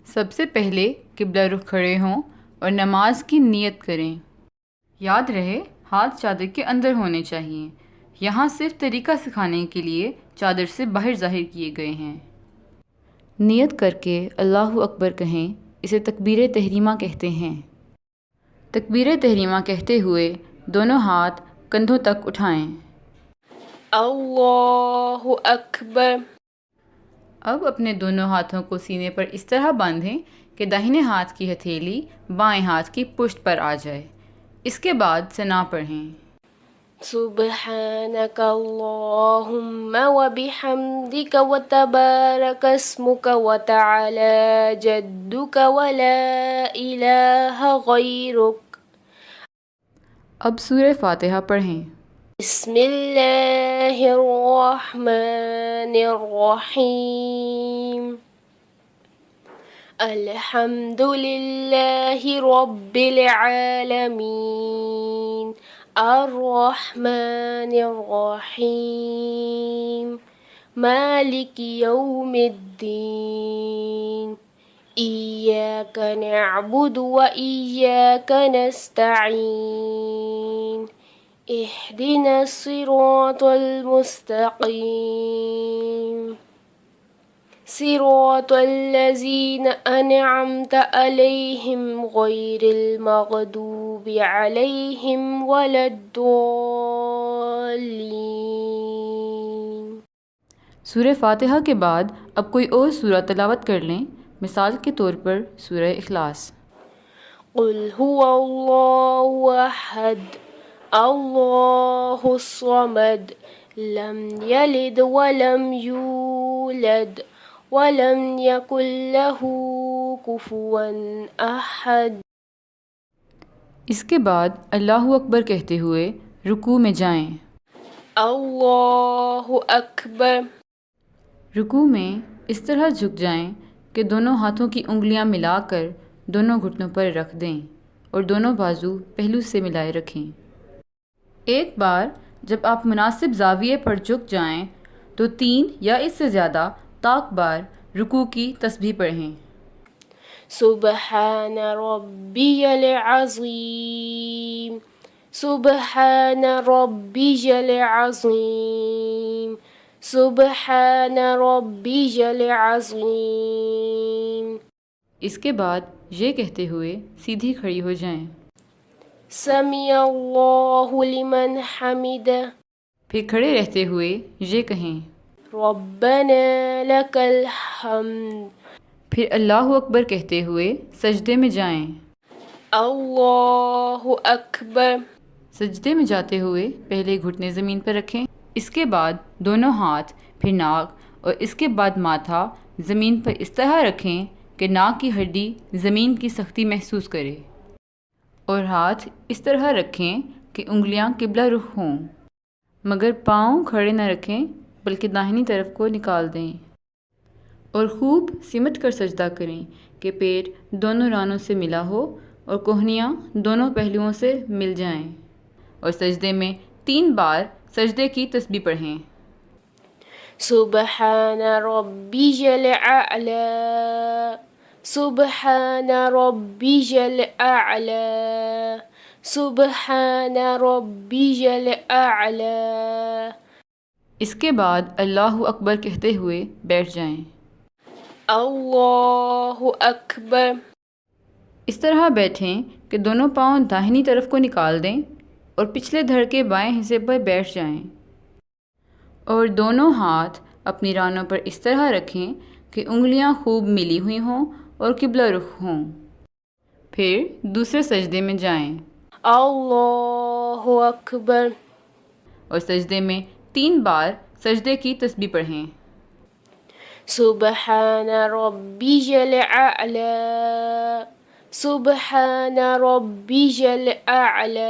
سب سے پہلے قبلہ رخ کھڑے ہوں اور نماز کی نیت کریں۔ یاد رہے ہاتھ چادر کے اندر ہونے چاہیے۔ یہاں صرف طریقہ سکھانے کے لیے چادر سے باہر ظاہر کیے گئے ہیں۔ نیت کر کے اللہ اکبر کہیں، اسے تکبیر تحریمہ کہتے ہیں۔ تکبیر تحریمہ کہتے ہوئے دونوں ہاتھ کندھوں تک اٹھائیں۔ اللہ اکبر۔ اب اپنے دونوں ہاتھوں کو سینے پر اس طرح باندھیں کہ داہنے ہاتھ کی ہتھیلی بائیں ہاتھ کی پشت پر آ جائے۔ اس کے بعد ثنا پڑھیں۔ سبحانک اللہم وبحمدک وتبارک اسمک وتعالی جدک ولا الہ غیرک۔ اب سورہ فاتحہ پڑھیں۔ بسم اللہ الرحمن الرحیم۔ الحمد للہ رب العالمین الرحمن الرحیم مالک یوم الدین ایاک نعبد و ایاک نستعین اہدنا الصراط المستقیم صراط الذین انعمت علیہم غیر المغضوب علیہم ولا الضالین۔ سورہ فاتحہ کے بعد اب کوئی اور سورہ تلاوت کر لیں، مثال کے طور پر سورہ اخلاص۔ قل هو اللہ احد اللہ الصمد لم یلد ولم یولد وَلَمْ يَكُنْ لَهُ كُفُوًا أَحَدٌ۔ اس کے بعد اللہ اکبر کہتے ہوئے رکوع میں جائیں۔ اللہ اکبر۔ رکوع میں اس طرح جھک جائیں کہ دونوں ہاتھوں کی انگلیاں ملا کر دونوں گھٹنوں پر رکھ دیں اور دونوں بازو پہلو سے ملائے رکھیں۔ ایک بار جب آپ مناسب زاویے پر جھک جائیں تو 3 یا اس سے زیادہ طاق بار رکوع کی تسبیح پڑھیں۔ سبحان ربی العظیم سبحان ربی العظیم سبحان ربی العظیم۔ اس کے بعد یہ کہتے ہوئے سیدھی کھڑی ہو جائیں۔ سمیع اللہ لمن حمدہ۔ پھر کھڑے رہتے ہوئے یہ کہیں، ربنا لک الحمد۔ پھر اللہ اکبر کہتے ہوئے سجدے میں جائیں۔ اللہ اکبر۔ سجدے میں جاتے ہوئے پہلے گھٹنے زمین پر رکھیں، اس کے بعد دونوں ہاتھ، پھر ناک اور اس کے بعد ماتھا زمین پر اس طرح رکھیں کہ ناک کی ہڈی زمین کی سختی محسوس کرے، اور ہاتھ اس طرح رکھیں کہ انگلیاں قبلہ رخ ہوں، مگر پاؤں کھڑے نہ رکھیں بلکہ داہنی طرف کو نکال دیں، اور خوب سمٹ کر سجدہ کریں کہ پیٹ دونوں رانوں سے ملا ہو اور کوہنیاں دونوں پہلوؤں سے مل جائیں، اور سجدے میں 3 بار سجدے کی تسبیح پڑھیں۔ سبحان ربی الاعلی سبحان ربی الاعلی سبحان ربی الاعلی۔ اس کے بعد اللہ اکبر کہتے ہوئے بیٹھ جائیں۔ اللہ اکبر۔ اس طرح بیٹھیں کہ دونوں پاؤں داہنی طرف کو نکال دیں اور پچھلے دھڑ کے بائیں حصے پر بیٹھ جائیں، اور دونوں ہاتھ اپنی رانوں پر اس طرح رکھیں کہ انگلیاں خوب ملی ہوئی ہوں اور قبلہ رخ ہوں۔ پھر دوسرے سجدے میں جائیں۔ اللہ اکبر۔ اور سجدے میں 3 بار سجدے کی تسبیح پڑھیں۔ سبحان ربی الاعلی سبحان ربی الاعلی